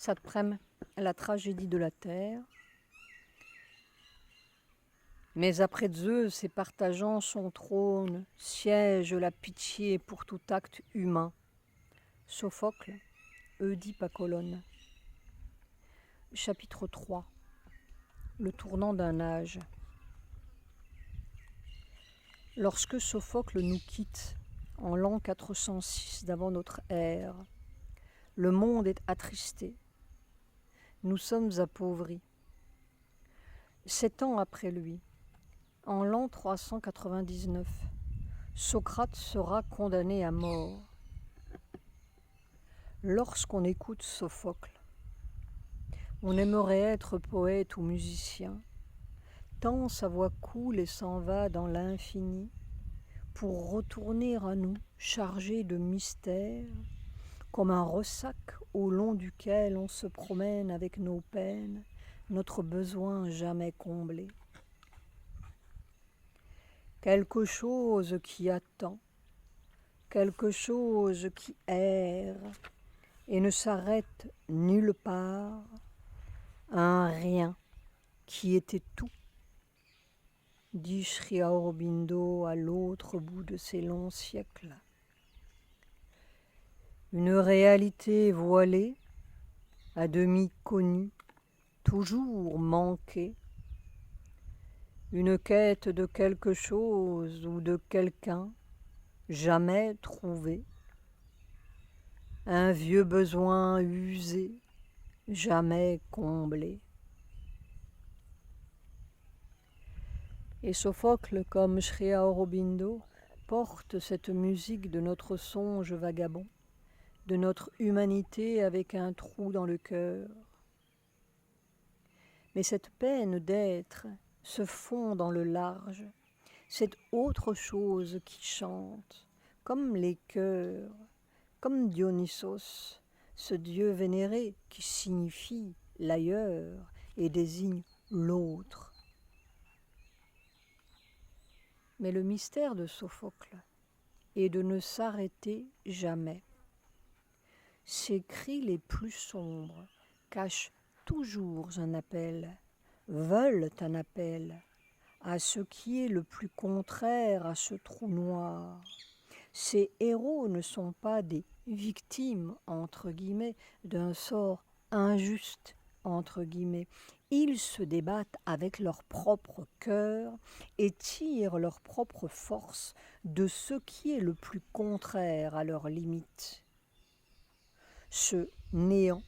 S'après la tragédie de la terre. Mais après Zeus et partageant son trône, siège la pitié pour tout acte humain. Sophocle, Oedipe à Colonne. Chapitre 3. Le tournant d'un âge. Lorsque Sophocle nous quitte, en l'an 406 d'avant notre ère, le monde est attristé. Nous sommes appauvris. 7 ans après lui, en l'an 399, Socrate sera condamné à mort. Lorsqu'on écoute Sophocle, on aimerait être poète ou musicien, tant sa voix coule et s'en va dans l'infini, pour retourner à nous chargé de mystères, comme un ressac au long duquel on se promène avec nos peines, notre besoin jamais comblé. Quelque chose qui attend, quelque chose qui erre et ne s'arrête nulle part, un rien qui était tout, dit Sri Aurobindo à l'autre bout de ces longs siècles. Une réalité voilée, à demi connue, toujours manquée, une quête de quelque chose ou de quelqu'un, jamais trouvé, un vieux besoin usé, jamais comblé. Et Sophocle, comme Sri Aurobindo, porte cette musique de notre songe vagabond, de notre humanité avec un trou dans le cœur. Mais cette peine d'être se fond dans le large, cette autre chose qui chante, comme les chœurs, comme Dionysos, ce dieu vénéré qui signifie l'ailleurs et désigne l'autre. Mais le mystère de Sophocle est de ne s'arrêter jamais. Ses cris les plus sombres cachent toujours un appel, veulent un appel à ce qui est le plus contraire à ce trou noir. Ces héros ne sont pas des victimes, entre guillemets, d'un sort injuste, entre guillemets. Ils se débattent avec leur propre cœur et tirent leur propre force de ce qui est le plus contraire à leurs limites. Ce néant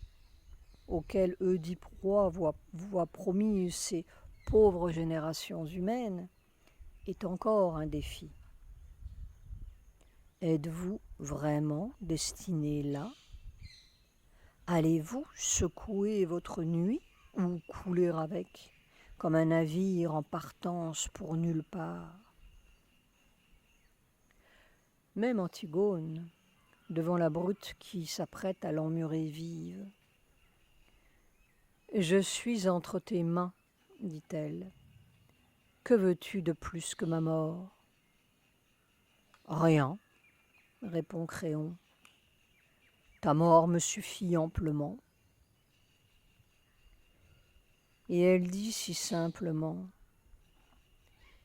auquel Oedipe roi voit promis ces pauvres générations humaines est encore un défi. Êtes-vous vraiment destiné là? Allez-vous secouer votre nuit ou couler avec, comme un navire en partance pour nulle part? Même Antigone, devant la brute qui s'apprête à l'emmurer vive. « Je suis entre tes mains, dit-elle. Que veux-tu de plus que ma mort? » Rien, répond Créon. Ta mort me suffit amplement. Et elle dit si simplement,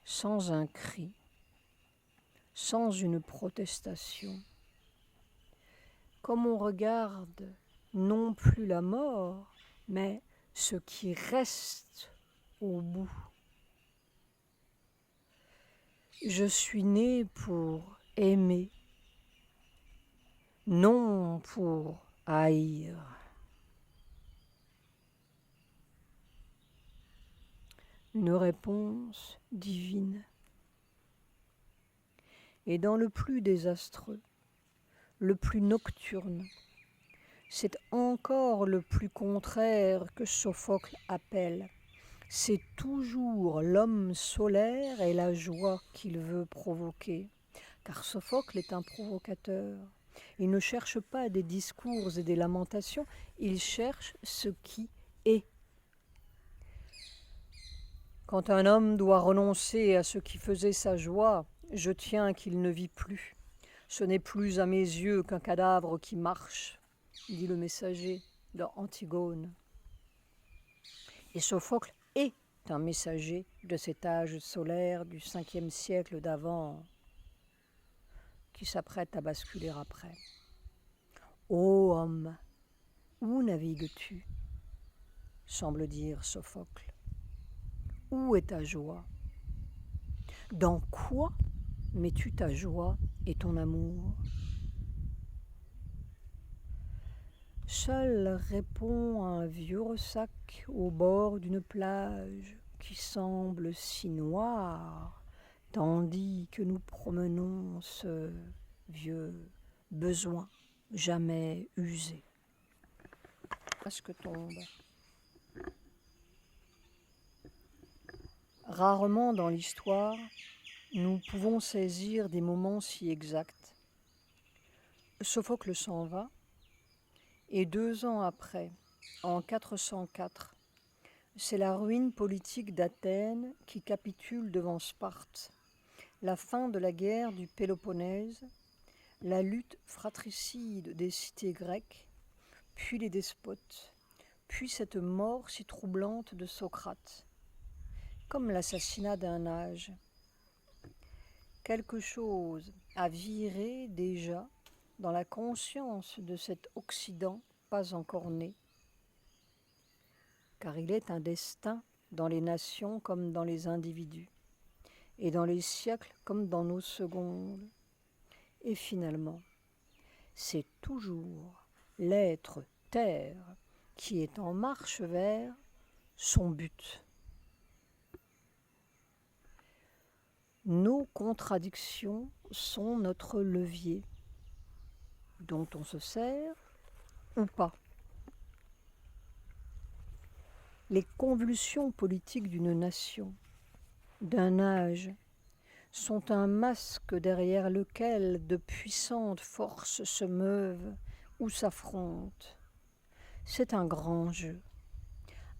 sans un cri, sans une protestation, comme on regarde non plus la mort, mais ce qui reste au bout. Je suis né pour aimer, non pour haïr. Une réponse divine. Et dans le plus désastreux, le plus nocturne, c'est encore le plus contraire que Sophocle appelle. C'est toujours l'homme solaire et la joie qu'il veut provoquer. Car Sophocle est un provocateur. Il ne cherche pas des discours et des lamentations, il cherche ce qui est. Quand un homme doit renoncer à ce qui faisait sa joie, je tiens qu'il ne vit plus. Ce n'est plus à mes yeux qu'un cadavre qui marche, dit le messager. dans Antigone. Et Sophocle est un messager de cet âge solaire du 5e siècle d'avant qui s'apprête à basculer après. Ô homme, où navigues-tu ? Semble dire Sophocle. Où est ta joie ? Dans quoi mets-tu ta joie et ton amour ? Seul répond un vieux ressac au bord d'une plage qui semble si noire, tandis que nous promenons ce vieux besoin jamais usé. Presque tombe. Rarement dans l'histoire, nous pouvons saisir des moments si exacts. Sophocle s'en va, et 2 ans après, en 404, c'est la ruine politique d'Athènes qui capitule devant Sparte, la fin de la guerre du Péloponnèse, la lutte fratricide des cités grecques, puis les despotes, puis cette mort si troublante de Socrate, comme l'assassinat d'un âge. Quelque chose a viré déjà dans la conscience de cet Occident pas encore né, car il est un destin dans les nations comme dans les individus, et dans les siècles comme dans nos secondes. Et finalement, c'est toujours l'être terre qui est en marche vers son but. Nos contradictions sont notre levier, dont on se sert ou pas. Les convulsions politiques d'une nation, d'un âge, sont un masque derrière lequel de puissantes forces se meuvent ou s'affrontent. C'est un grand jeu,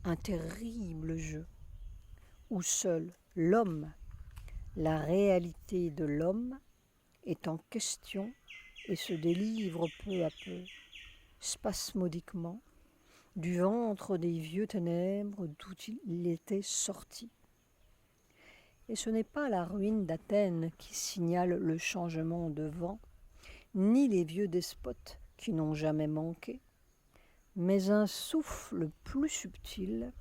un terrible jeu, où seul l'homme, la réalité de l'homme, est en question et se délivre peu à peu, spasmodiquement, du ventre des vieux ténèbres d'où il était sorti. Et ce n'est pas la ruine d'Athènes qui signale le changement de vent, ni les vieux despotes qui n'ont jamais manqué, mais un souffle plus subtil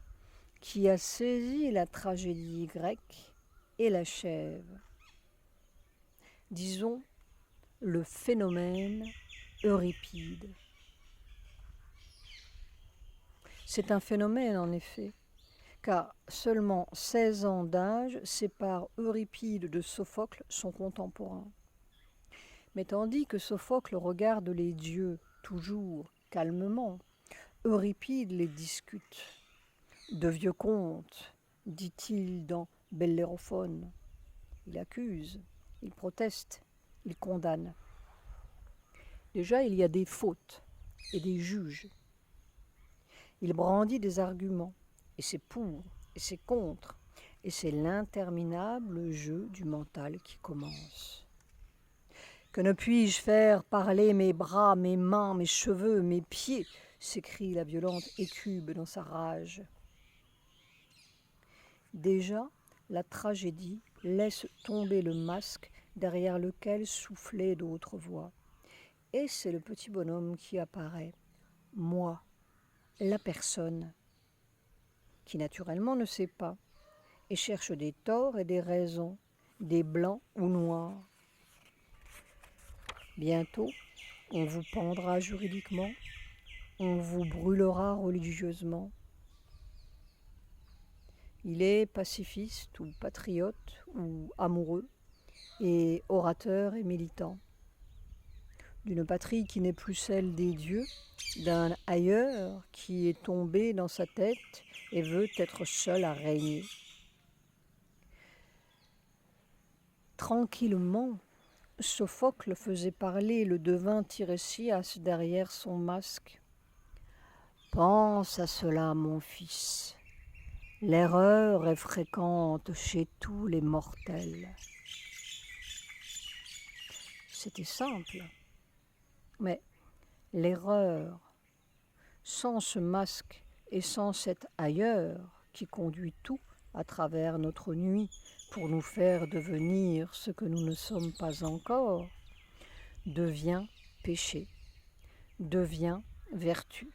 qui a saisi la tragédie grecque et l'achève. Disons le phénomène Euripide. C'est un phénomène en effet, car seulement 16 ans d'âge séparent Euripide de Sophocle, son contemporain. Mais tandis que Sophocle regarde les dieux toujours calmement, Euripide les discute. De vieux contes, dit-il dans Bellérophon. Il accuse, il proteste, il condamne. Déjà, il y a des fautes et des juges. Il brandit des arguments, et c'est pour, et c'est contre, et c'est l'interminable jeu du mental qui commence. Que ne puis-je faire parler mes bras, mes mains, mes cheveux, mes pieds, s'écrie la violente Hécube dans sa rage. Déjà, la tragédie laisse tomber le masque derrière lequel soufflaient d'autres voix. Et c'est le petit bonhomme qui apparaît, moi, la personne, qui naturellement ne sait pas, et cherche des torts et des raisons, des blancs ou noirs. Bientôt, on vous pendra juridiquement, on vous brûlera religieusement. Il est pacifiste ou patriote ou amoureux, et orateur et militant. D'une patrie qui n'est plus celle des dieux, d'un ailleurs qui est tombé dans sa tête et veut être seul à régner. Tranquillement, Sophocle faisait parler le devin Tiresias derrière son masque. « Pense à cela, mon fils. L'erreur est fréquente chez tous les mortels. » C'était simple, mais l'erreur sans ce masque et sans cet ailleurs qui conduit tout à travers notre nuit pour nous faire devenir ce que nous ne sommes pas encore, devient péché, devient vertu,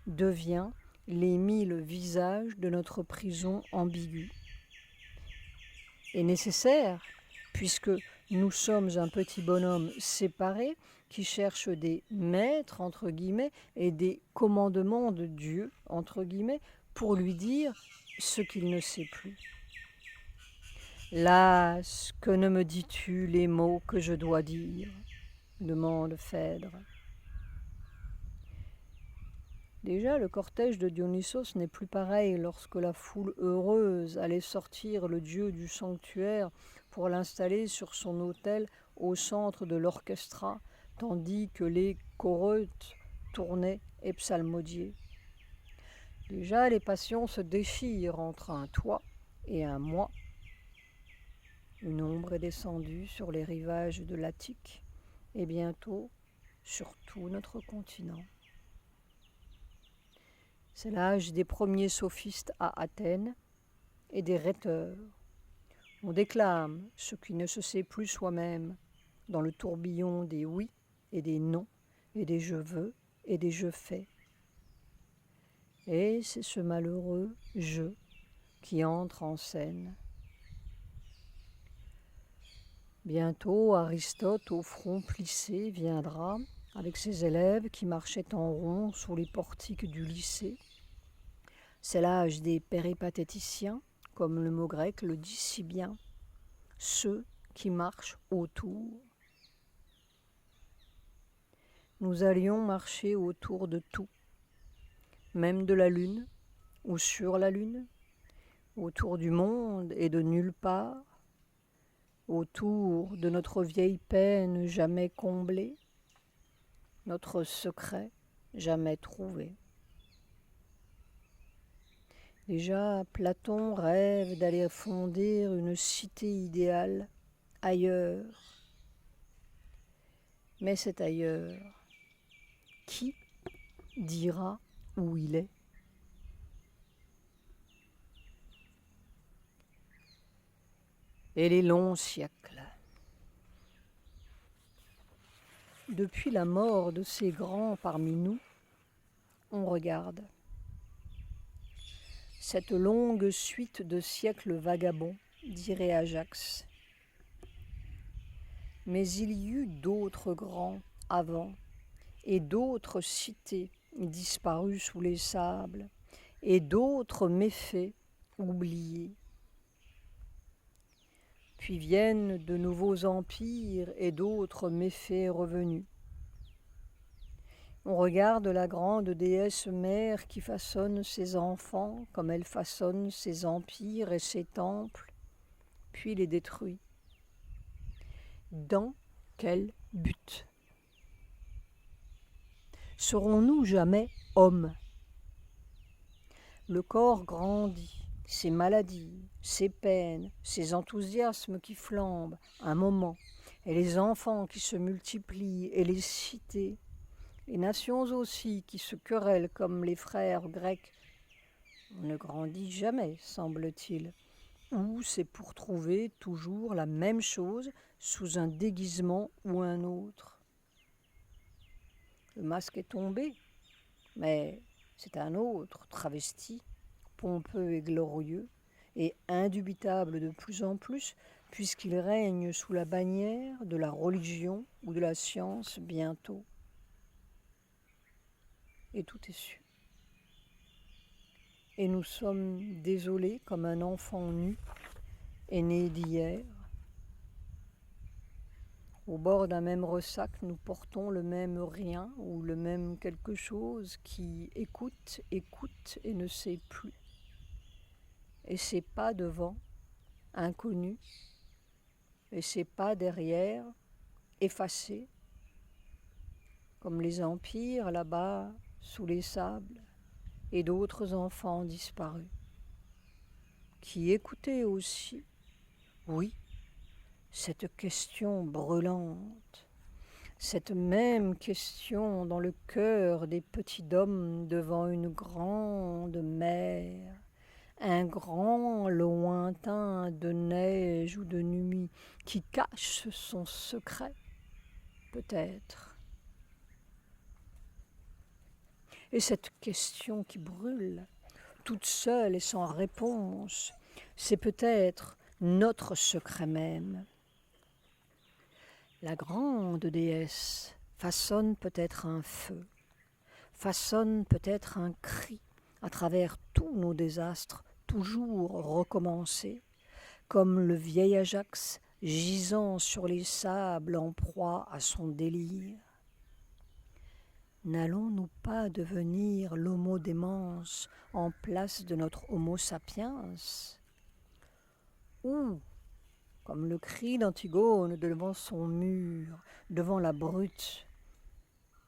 devient les 1000 visages de notre prison ambiguë. Est nécessaire, puisque nous sommes un petit bonhomme séparé qui cherche des maîtres, entre guillemets, et des commandements de Dieu, entre guillemets, pour lui dire ce qu'il ne sait plus. Las, que ne me dis-tu les mots que je dois dire demande Phèdre. Déjà, le cortège de Dionysos n'est plus pareil lorsque la foule heureuse allait sortir le dieu du sanctuaire pour l'installer sur son autel au centre de l'orchestra, tandis que les choreutes tournaient et psalmodiaient. Déjà, les passions se déchirent entre un toi et un moi. Une ombre est descendue sur les rivages de l'Attique et bientôt sur tout notre continent. C'est l'âge des premiers sophistes à Athènes et des rhéteurs. On déclame ce qui ne se sait plus soi-même dans le tourbillon des oui et des non et des je veux et des je fais. Et c'est ce malheureux je qui entre en scène. Bientôt, Aristote, au front plissé, viendra avec ses élèves qui marchaient en rond sous les portiques du lycée. C'est l'âge des péripatéticiens, comme le mot grec le dit si bien, ceux qui marchent autour. Nous allions marcher autour de tout, même de la lune ou sur la lune, autour du monde et de nulle part, autour de notre vieille peine jamais comblée, notre secret jamais trouvé. Déjà, Platon rêve d'aller fonder une cité idéale ailleurs. Mais cet ailleurs, qui dira où il est ? Et les longs siècles. Depuis la mort de ces grands parmi nous, on regarde. Cette longue suite de siècles vagabonds, dirait Ajax. Mais il y eut d'autres grands avant, et d'autres cités disparues sous les sables, et d'autres méfaits oubliés. Puis viennent de nouveaux empires et d'autres méfaits revenus. On regarde la grande déesse mère qui façonne ses enfants comme elle façonne ses empires et ses temples, puis les détruit. Dans quel but ? Serons-nous jamais hommes ? Le corps grandit, ses maladies, ses peines, ses enthousiasmes qui flambent un moment, et les enfants qui se multiplient, et les cités, les nations aussi qui se querellent comme les frères grecs. On ne grandit jamais, semble-t-il, ou c'est pour trouver toujours la même chose sous un déguisement ou un autre. Le masque est tombé, mais c'est un autre, travesti, pompeux et glorieux, et indubitable de plus en plus, puisqu'il règne sous la bannière de la religion ou de la science bientôt. Et tout est su. Et nous sommes désolés comme un enfant nu et né d'hier. Au bord d'un même ressac, nous portons le même rien ou le même quelque chose qui écoute, écoute et ne sait plus. Et ses pas devant, inconnus, et ses pas derrière, effacés, comme les empires là-bas sous les sables, et d'autres enfants disparus, qui écoutaient aussi, oui, cette question brûlante. Cette même question dans le cœur des petits dômes devant une grande mer, un grand lointain de neige ou de nuit qui cache son secret, peut-être. Et cette question qui brûle, toute seule et sans réponse, c'est peut-être notre secret même. La grande déesse façonne peut-être un feu, façonne peut-être un cri à travers tous nos désastres toujours recommencés, comme le vieil Ajax gisant sur les sables en proie à son délire. N'allons-nous pas devenir l'homo démens en place de notre homo sapiens? Ou, comme le cri d'Antigone devant son mur, devant la brute,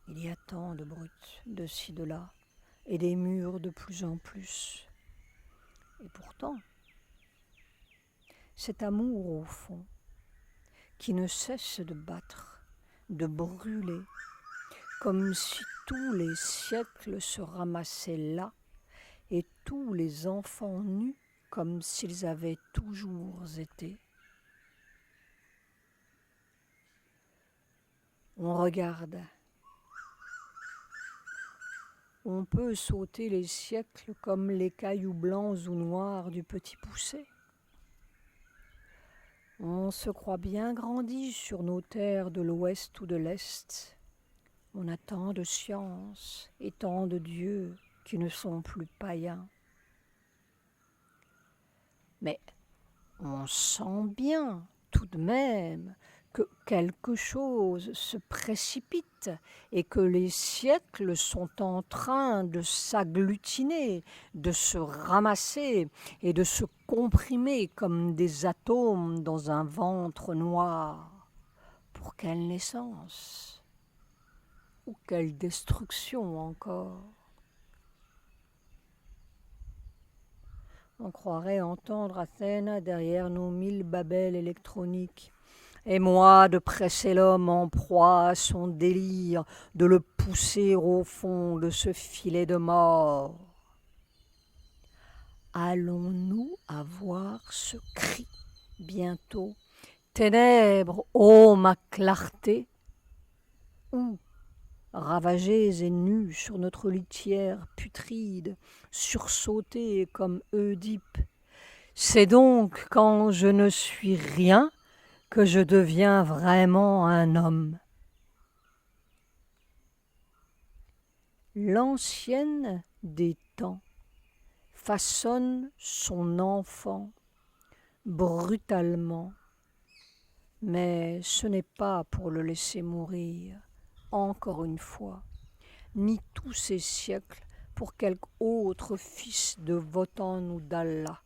il y a tant de brutes de ci, de là, et des murs de plus en plus. Et pourtant, cet amour au fond, qui ne cesse de battre, de brûler, comme si tous les siècles se ramassaient là, et tous les enfants nus comme s'ils avaient toujours été. On regarde. On peut sauter les siècles comme les cailloux blancs ou noirs du petit poussé. On se croit bien grandi sur nos terres de l'ouest ou de l'est. On a tant de sciences et tant de dieux qui ne sont plus païens. Mais on sent bien tout de même que quelque chose se précipite et que les siècles sont en train de s'agglutiner, de se ramasser et de se comprimer comme des atomes dans un ventre noir. Pour quelle naissance? Ou quelle destruction encore? On croirait entendre Athènes derrière nos 1000 babels électroniques. Et moi de presser l'homme en proie à son délire, de le pousser au fond de ce filet de mort. Allons-nous avoir ce cri bientôt? Ténèbres, ô ma clarté! Ou, ravagés et nus sur notre litière putride, sursautés comme Oedipe, c'est donc quand je ne suis rien que je deviens vraiment un homme. L'ancienne des temps façonne son enfant brutalement, mais ce n'est pas pour le laisser mourir, encore une fois, ni tous ces siècles pour quelque autre fils de Wotan ou d'Allah.